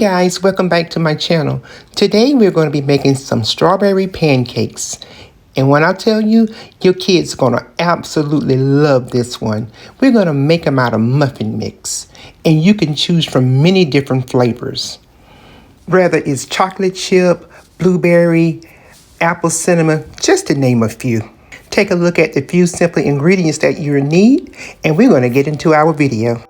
Guys, welcome back to my channel. Today we're going to be making some strawberry pancakes. And when I tell you, your kids are going to absolutely love this one. We're going to make them out of muffin mix. And you can choose from many different flavors. Whether it's chocolate chip, blueberry, apple cinnamon, just to name a few. Take a look at the few simple ingredients that you need, and we're going to get into our video.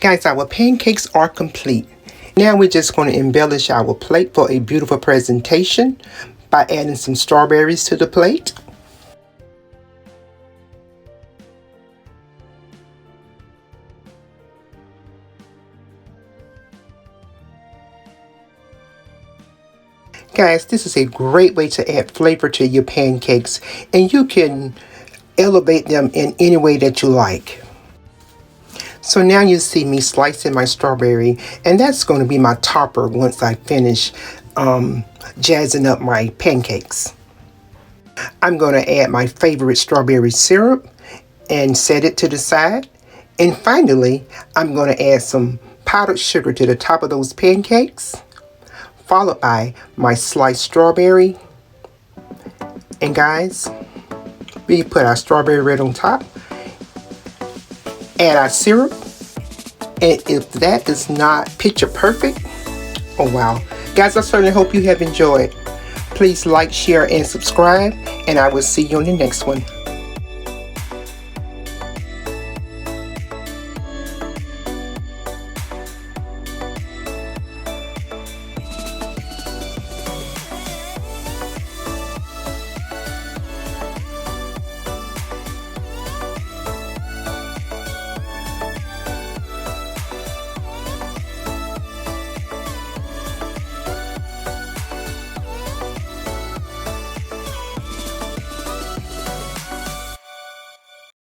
Guys, our pancakes are complete. Now we're just going to embellish our plate for a beautiful presentation by adding some strawberries to the plate. Guys, this is a great way to add flavor to your pancakes, and you can elevate them in any way that you like. So now you see me slicing my strawberry, and that's going to be my topper once I finish jazzing up my pancakes. I'm going to add my favorite strawberry syrup and set it to the side. And finally, I'm going to add some powdered sugar to the top of those pancakes, followed by my sliced strawberry. And guys, we put our strawberry right on top. Add our syrup, and if that is not picture perfect, oh wow. Guys, I certainly hope you have enjoyed. Please like, share, and subscribe, and I will see you on the next one.